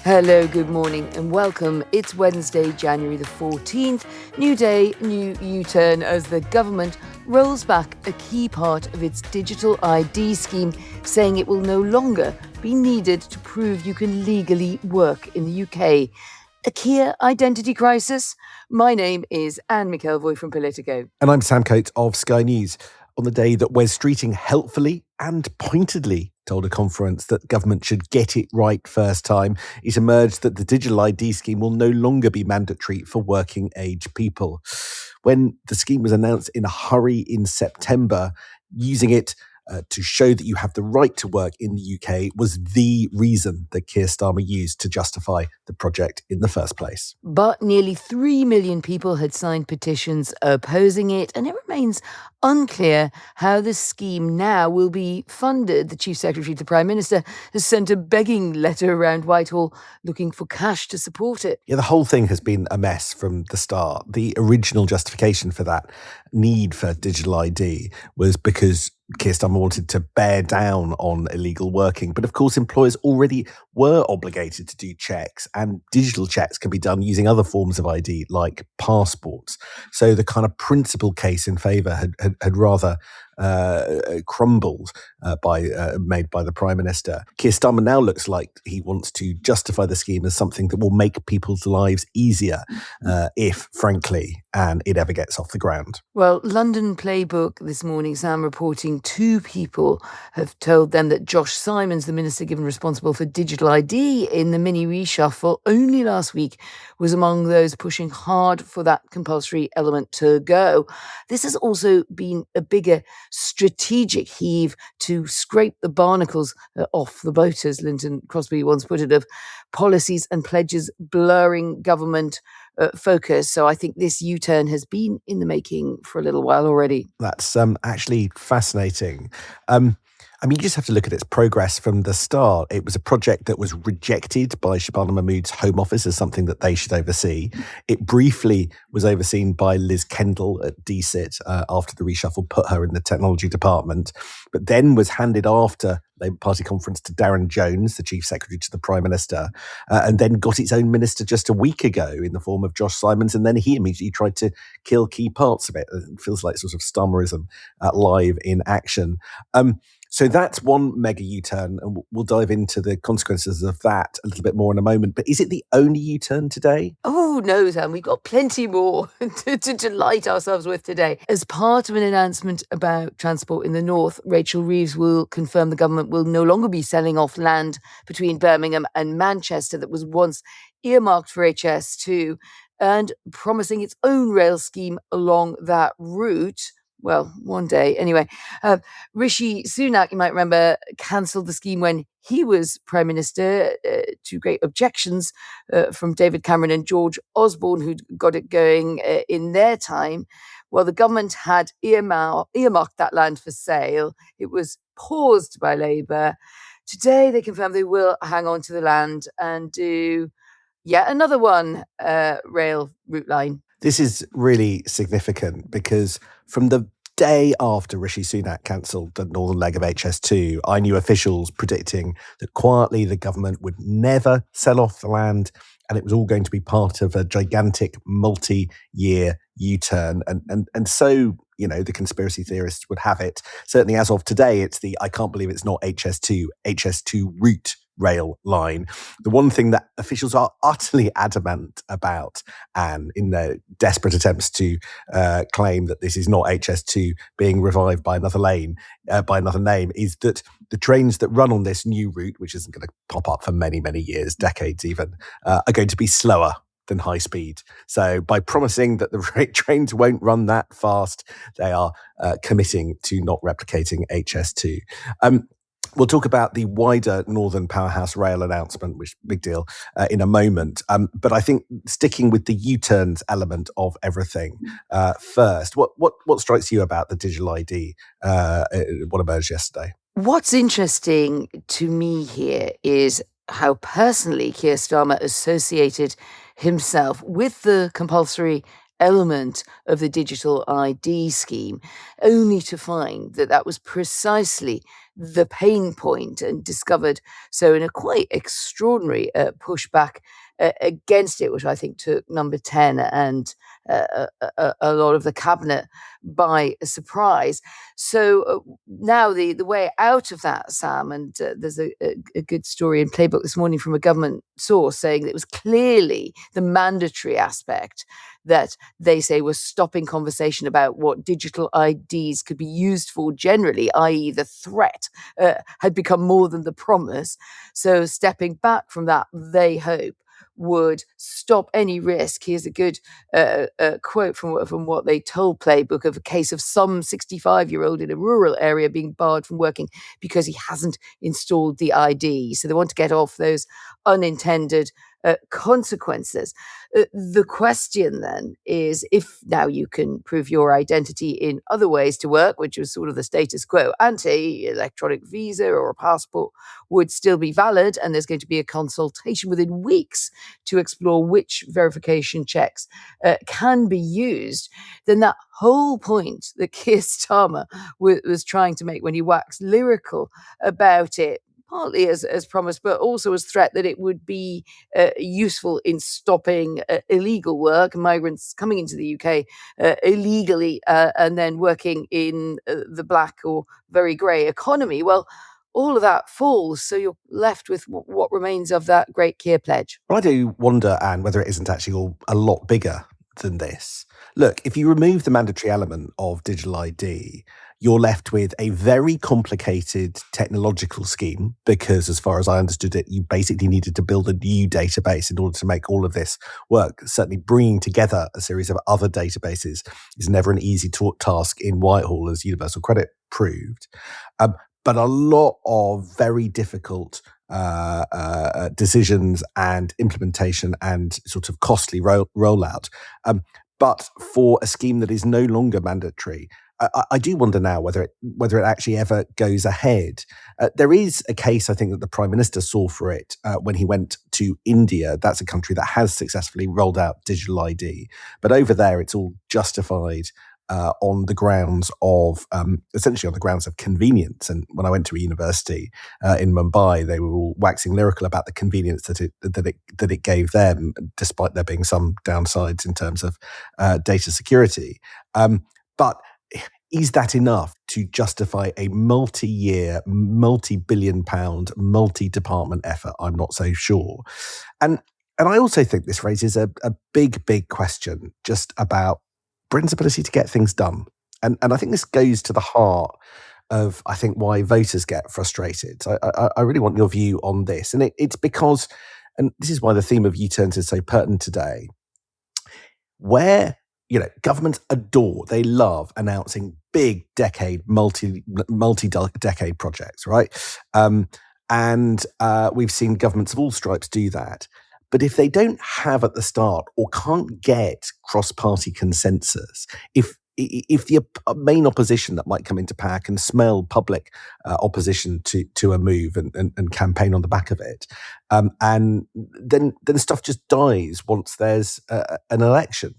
Hello, good morning and welcome. It's Wednesday, January the 14th. New day, new U-turn as the government rolls back a key part of its digital ID scheme, saying it will no longer be needed to prove you can legally work in the UK. A clear identity crisis? My name is Anne McElvoy from Politico. And I'm Sam Coates of Sky News. On the day that Wes Streeting helpfully and pointedly told a conference that government should get it right first time, it emerged that the digital ID scheme will no longer be mandatory for working age people. When the scheme was announced in a hurry in September, using it to show that you have the right to work in the UK was the reason that Keir Starmer used to justify the project in the first place. But nearly 3 million people had signed petitions opposing it, and it remains unclear how the scheme now will be funded. The Chief Secretary to the Prime Minister has sent a begging letter around Whitehall looking for cash to support it. Yeah, the whole thing has been a mess from the start. The original justification for that need for digital ID was because Keir Starmer wanted to bear down on illegal working. But of course, employers already were obligated to do checks, and digital checks can be done using other forms of ID like passports. So the kind of principal case in favour had rather crumbled made by the Prime Minister. Keir Starmer now looks like he wants to justify the scheme as something that will make people's lives easier if, frankly, and it ever gets off the ground. Well, London Playbook this morning, Sam, reporting 2 people have told them that Josh Simons, the minister given responsible for digital ID in the mini reshuffle only last week, was among those pushing hard for that compulsory element to go. This has also been a bigger strategic heave to scrape the barnacles off the boat, as Linton Crosby once put it, of policies and pledges blurring government focus. So I think this U-turn has been in the making for a little while already. That's actually fascinating. You just have to look at its progress from the start. It was a project that was rejected by Shabana Mahmood's Home Office as something that they should oversee. It briefly was overseen by Liz Kendall at DCIT after the reshuffle put her in the technology department, but then was handed after Labour Party conference to Darren Jones, the Chief Secretary to the Prime Minister, and then got its own minister just a week ago in the form of Josh Simons, and then he immediately tried to kill key parts of it. It feels like sort of Starmerism live in action. So that's one mega U-turn, and we'll dive into the consequences of that a little bit more in a moment. But is it the only U-turn today? Oh, no, Sam, we've got plenty more to delight ourselves with today. As part of an announcement about transport in the north, Rachel Reeves will confirm the government will no longer be selling off land between Birmingham and Manchester that was once earmarked for HS2, and promising its own rail scheme along that route. Well, one day. Anyway, Rishi Sunak, you might remember, cancelled the scheme when he was Prime Minister to great objections from David Cameron and George Osborne, who'd got it going in their time. Well, the government had earmarked that land for sale. It was paused by Labour. Today, they confirm they will hang on to the land and do yet another rail route line. This is really significant because from the day after Rishi Sunak cancelled the northern leg of HS2, I knew officials predicting that quietly the government would never sell off the land and it was all going to be part of a gigantic multi-year U-turn. And so, the conspiracy theorists would have it. Certainly as of today, it's the I can't believe it's not HS2 route rail line. The one thing that officials are utterly adamant about, and in their desperate attempts to claim that this is not HS2 being revived by another name, is that the trains that run on this new route, which isn't going to pop up for many, many years, decades even, are going to be slower than high speed. So by promising that the trains won't run that fast, they are committing to not replicating HS2. We'll talk about the wider Northern Powerhouse Rail announcement, which is a big deal, in a moment. But I think sticking with the U-turns element of everything first, what strikes you about the digital ID, what emerged yesterday? What's interesting to me here is how personally Keir Starmer associated himself with the compulsory element of the digital ID scheme, only to find that that was precisely the pain point and discovered so in a quite extraordinary pushback against it, which I think took number 10 and a lot of the cabinet by surprise. So now the way out of that, Sam, and there's a good story in Playbook this morning from a government source saying that it was clearly the mandatory aspect that they say was stopping conversation about what digital IDs could be used for generally, i.e. the threat had become more than the promise. So stepping back from that, they hope would stop any risk. Here's a good quote from what they told Playbook of a case of some 65-year-old in a rural area being barred from working because he hasn't installed the ID. So they want to get off those unintended consequences. The question then is if now you can prove your identity in other ways to work, which was sort of the status quo ante, electronic visa or a passport would still be valid, and there's going to be a consultation within weeks to explore which verification checks can be used, then that whole point that Keir Starmer was trying to make when he waxed lyrical about it, partly as promise, but also as threat that it would be useful in stopping illegal work, migrants coming into the UK illegally and then working in the black or very grey economy. Well, all of that falls, so you're left with what remains of that great Keir pledge. Well, I do wonder, Anne, whether it isn't actually all a lot bigger than this. Look, if you remove the mandatory element of digital ID, you're left with a very complicated technological scheme because, as far as I understood it, you basically needed to build a new database in order to make all of this work. Certainly bringing together a series of other databases is never an easy task in Whitehall, as Universal Credit proved. But a lot of very difficult decisions and implementation and sort of costly rollout. But for a scheme that is no longer mandatory, I do wonder now whether it actually ever goes ahead. There is a case, I think, that the Prime Minister saw for it when he went to India. That's a country that has successfully rolled out digital ID. But over there, it's all justified on the grounds of essentially on the grounds of convenience. And when I went to a university in Mumbai, they were all waxing lyrical about the convenience that it gave them, despite there being some downsides in terms of data security. But is that enough to justify a multi-year, multi-billion pound, multi-department effort? I'm not so sure. And I also think this raises a big question just about Britain's ability to get things done. And I think this goes to the heart of, I think, why voters get frustrated. So I really want your view on this. And it's because, and this is why the theme of U-turns is so pertinent today, where, governments adore, they love announcing big multi-decade projects, right? And we've seen governments of all stripes do that. But if they don't have at the start or can't get cross-party consensus, if the main opposition that might come into power can smell public opposition to a move and campaign on the back of it, and then stuff just dies once there's an election.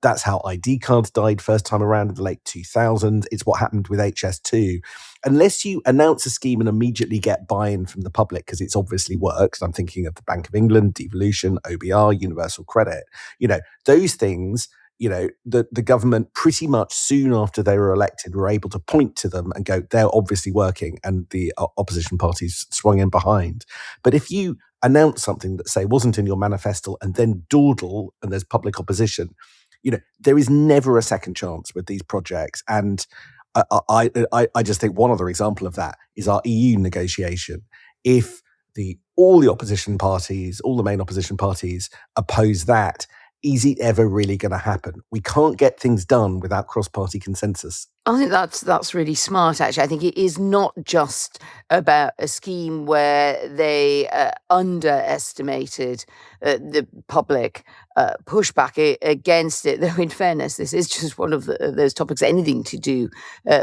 That's how ID cards died first time around in the late 2000s. It's what happened with HS2. Unless you announce a scheme and immediately get buy-in from the public, because it's obviously worked. I'm thinking of the Bank of England, devolution, OBR, Universal Credit. Those things, the government pretty much soon after they were elected were able to point to them and go, they're obviously working, and the opposition parties swung in behind. But if you announce something that, say, wasn't in your manifesto and then dawdle and there's public opposition, there is never a second chance with these projects. And I just think one other example of that is our EU negotiation. If all the opposition parties, all the main opposition parties oppose that, is it ever really going to happen? We can't get things done without cross-party consensus. I think that's really smart, actually. I think it is not just about a scheme where they underestimated the public pushback against it, though in fairness, this is just one of those topics, anything to do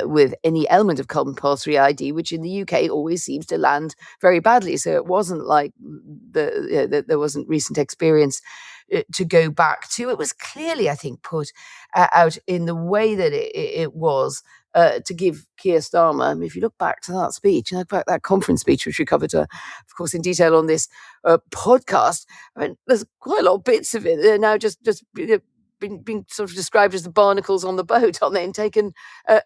with any element of compulsory ID, which in the UK always seems to land very badly. So it wasn't like there wasn't recent experience to go back to. It was clearly, I think, put out in the way that it was to give Keir Starmer. I mean, if you look back to that speech, you look back that conference speech, which we covered, of course, in detail on this podcast. I mean, there's quite a lot of bits of it that are now just being sort of described as the barnacles on the boat, aren't they, and taken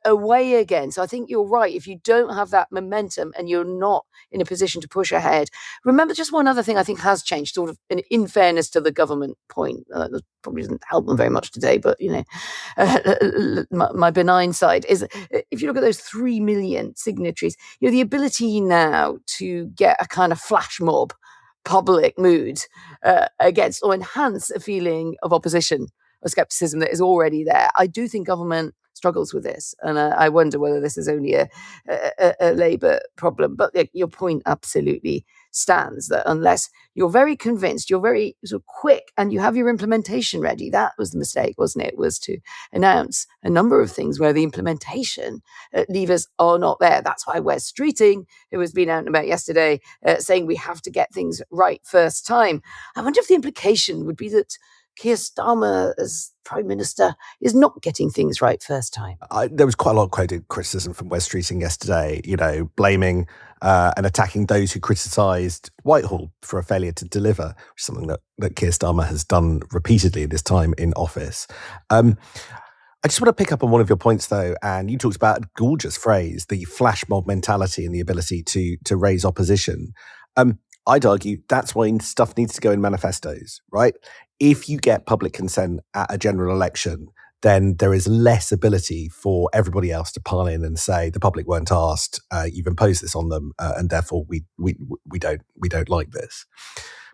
away again. So I think you're right. If you don't have that momentum and you're not in a position to push ahead, remember just one other thing I think has changed, sort of in fairness to the government point. That probably doesn't help them very much today, but my benign side is if you look at those 3 million signatories, the ability now to get a kind of flash mob public mood against or enhance a feeling of opposition or skepticism that is already there. I do think government struggles with this, and I wonder whether this is only a Labour problem. But your point absolutely stands, that unless you're very convinced, you're very sort of quick, and you have your implementation ready. That was the mistake, wasn't it? Was to announce a number of things where the implementation levers are not there. That's why Wes Streeting, who was being out and about yesterday, saying we have to get things right first time. I wonder if the implication would be that Keir Starmer, as Prime Minister, is not getting things right first time. There was quite a lot of quoted criticism from Wes Streeting yesterday, blaming and attacking those who criticised Whitehall for a failure to deliver, which is something that Keir Starmer has done repeatedly in his time in office. I just want to pick up on one of your points, though, and you talked about a gorgeous phrase, the flash mob mentality and the ability to raise opposition. I'd argue that's why stuff needs to go in manifestos, right? If you get public consent at a general election, then there is less ability for everybody else to pile in and say the public weren't asked, you've imposed this on them, and therefore we don't like this.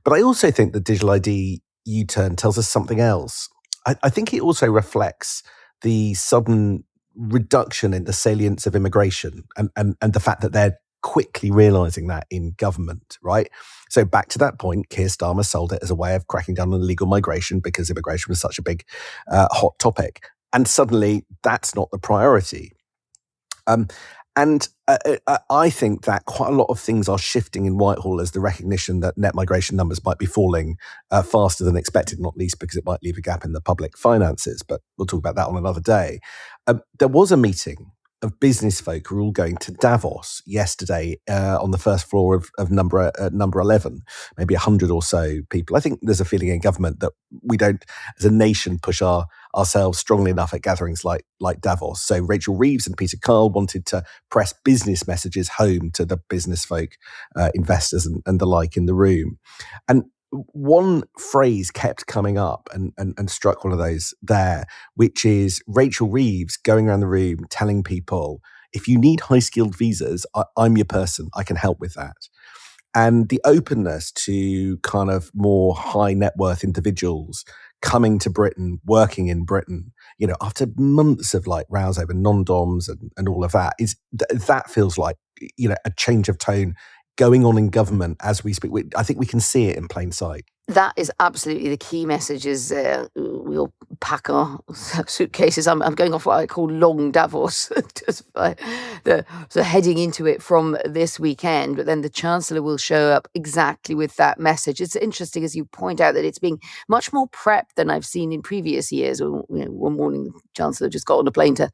But I also think the digital ID U-turn tells us something else. I think it also reflects the sudden reduction in the salience of immigration and the fact that they're quickly realising that in government, right? So back to that point, Keir Starmer sold it as a way of cracking down on illegal migration because immigration was such a big hot topic. And suddenly that's not the priority. And I think that quite a lot of things are shifting in Whitehall as the recognition that net migration numbers might be falling faster than expected, not least because it might leave a gap in the public finances. But we'll talk about that on another day. There was a meeting of business folk who are all going to Davos yesterday on the first floor of number 11, maybe 100 or so people. I think there's a feeling in government that we don't, as a nation, push ourselves strongly enough at gatherings like Davos. So Rachel Reeves and Peter Kyle wanted to press business messages home to the business folk, investors and the like in the room. And one phrase kept coming up and struck one of those there, which is Rachel Reeves going around the room telling people, if you need high-skilled visas, I'm your person. I can help with that. And the openness to kind of more high net worth individuals coming to Britain, working in Britain, after months of rows over non-doms and all of that, that feels like, a change of tone going on in government as we speak. I think we can see it in plain sight. That is absolutely the key message, is we'll pack our suitcases. I'm going off what I call long Davos, just by so heading into it from this weekend. But then the Chancellor will show up exactly with that message. It's interesting, as you point out, that it's being much more prepped than I've seen in previous years. One morning, the Chancellor just got on a plane to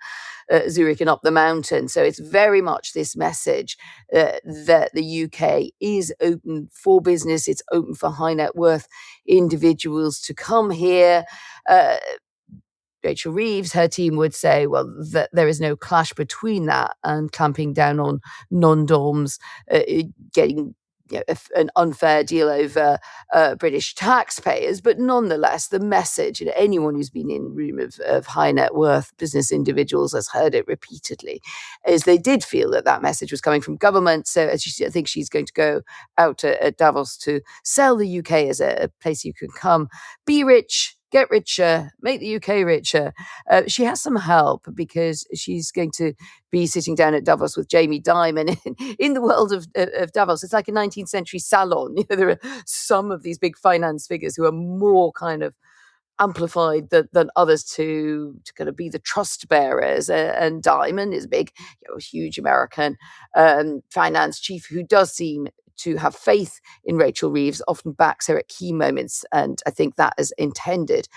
Zurich and up the mountain. So it's very much this message that the UK is open for business. It's open for high net worth individuals to come here. Rachel Reeves, her team would say, well, that there is no clash between that and clamping down on non-doms, getting an unfair deal over British taxpayers. But nonetheless, the message, anyone who's been in a room of high net worth business individuals has heard it repeatedly, is they did feel that message was coming from government. So as you see, I think she's going to go out at Davos to sell the UK as a place you can come, be rich, get richer, make the UK richer. She has some help because she's going to be sitting down at Davos with Jamie Dimon. In the world of Davos, it's like a 19th century salon. There are some of these big finance figures who are more kind of amplified than others to kind of be the trust bearers. And Dimon is a huge American finance chief who does seem to have faith in Rachel Reeves, often backs her at key moments. And I think that is intended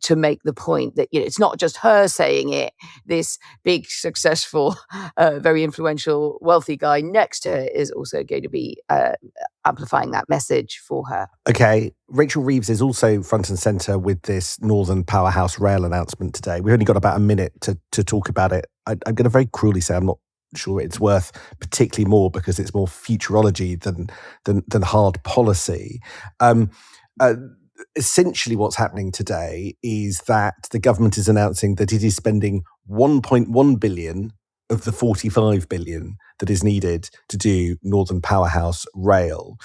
to make the point that, it's not just her saying it. This big, successful, very influential, wealthy guy next to her is also going to be amplifying that message for her. Okay, Rachel Reeves is also front and centre with this Northern Powerhouse Rail announcement today. We've only got about a minute to talk about it. I'm going to very cruelly say I'm not sure it's worth particularly more because it's more futurology than hard policy. Essentially what's happening today is that the government is announcing that it is spending 1.1 billion of the 45 billion that is needed to do Northern Powerhouse Rail,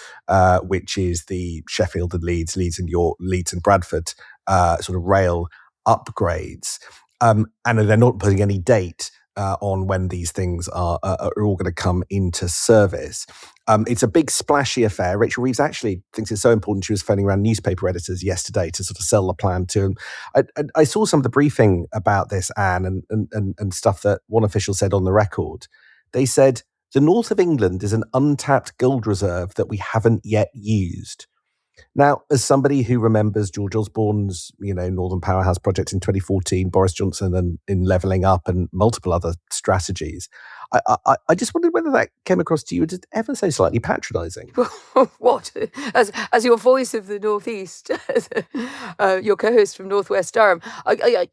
which is the Sheffield and Leeds and York, Leeds and Bradford sort of rail upgrades. And they're not putting any date on when these things are all going to come into service. It's a big splashy affair. Rachel Reeves actually thinks it's so important she was phoning around newspaper editors yesterday to sort of sell the plan to them. I saw some of the briefing about this, Anne, and stuff that one official said on the record. They said, the north of England is an untapped gold reserve that we haven't yet used. Now, as somebody who remembers George Osborne's, Northern Powerhouse project in 2014, Boris Johnson and in Levelling Up and multiple other strategies, I just wondered whether that came across to you as ever so slightly patronising. What? As your voice of the Northeast, your co-host from Northwest Durham, I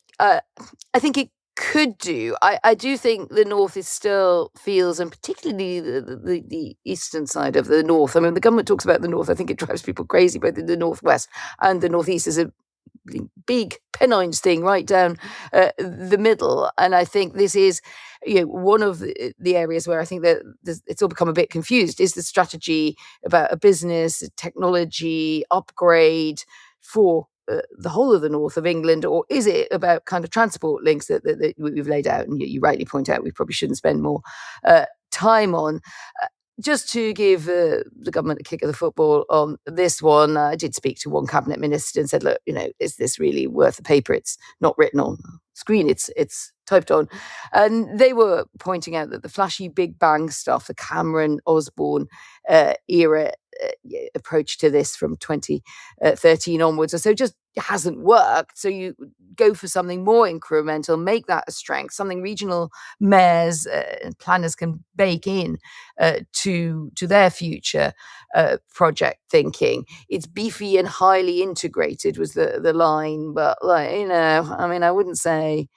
think it could do. I do think the North is still feels, and particularly the eastern side of the North. I mean, the government talks about the North. I think it drives people crazy, both in the Northwest and the Northeast is a big Pennines thing right down the middle. And I think this is, one of the areas where I think that it's all become a bit confused is the strategy about a business, technology, upgrade for the whole of the north of England, or is it about kind of transport links that we've laid out? And you rightly point out we probably shouldn't spend more time on. Just to give the government a kick of the football on this one, I did speak to one cabinet minister and said, look, is this really worth the paper? It's not written on screen, it's typed on. And they were pointing out that the flashy Big Bang stuff, the Cameron Osborne era approach to this from 2013 onwards or so just hasn't worked. So you go for something more incremental, make that a strength, something regional mayors and planners can bake in to their future project thinking. It's beefy and highly integrated was the line, but I wouldn't say,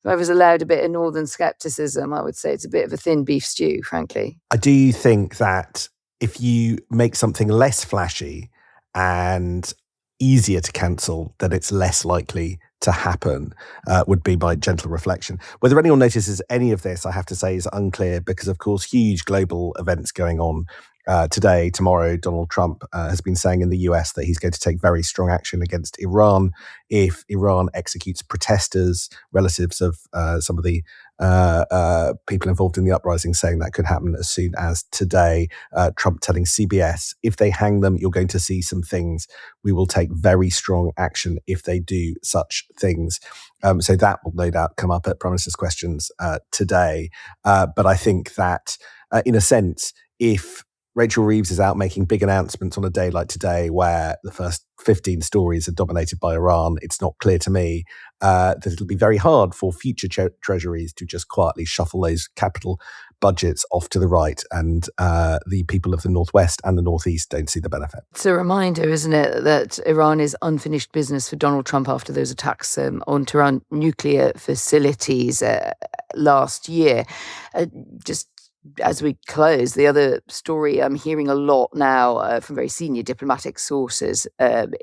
if I was allowed a bit of northern skepticism, I would say it's a bit of a thin beef stew, frankly. I do think that if you make something less flashy and easier to cancel, then it's less likely to happen, would be my gentle reflection. Whether anyone notices any of this, I have to say, is unclear because, of course, huge global events going on today, tomorrow. Donald Trump has been saying in the US that he's going to take very strong action against Iran if Iran executes protesters, relatives of some of the people involved in the uprising, saying that could happen as soon as today. Trump telling CBS, if they hang them, you're going to see some things. We will take very strong action if they do such things. So that will no doubt come up at Prime Minister's Questions today. But I think that, in a sense, if Rachel Reeves is out making big announcements on a day like today where the first 15 stories are dominated by Iran, it's not clear to me that it'll be very hard for future treasuries to just quietly shuffle those capital budgets off to the right, and the people of the Northwest and the Northeast don't see the benefit. It's a reminder, isn't it, that Iran is unfinished business for Donald Trump after those attacks on Tehran nuclear facilities last year. Just as we close, the other story I'm hearing a lot now from very senior diplomatic sources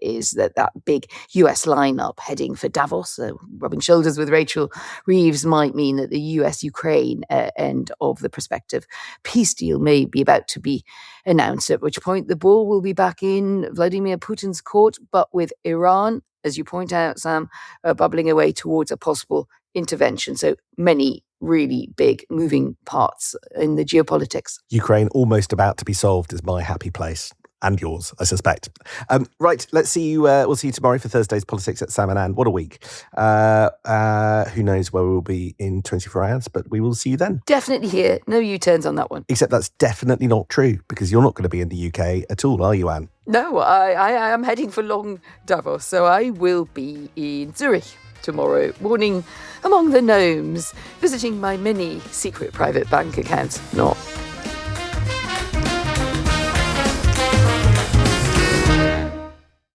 is that big US lineup heading for Davos, rubbing shoulders with Rachel Reeves, might mean that the US-Ukraine end of the prospective peace deal may be about to be announced, at which point the ball will be back in Vladimir Putin's court, but with Iran, as you point out, Sam, bubbling away towards a possible intervention. So many really big moving parts in the geopolitics. Ukraine almost about to be solved is my happy place. And yours, I suspect. Right, let's see you. We'll see you tomorrow for Thursday's Politics at Sam and Anne. What a week. Who knows where we'll be in 24 hours, but we will see you then. Definitely here. No U-turns on that one. Except that's definitely not true, because you're not going to be in the UK at all, are you, Anne? No, I am heading for long Davos, so I will be in Zurich tomorrow morning among the gnomes, visiting my many secret private bank accounts. Not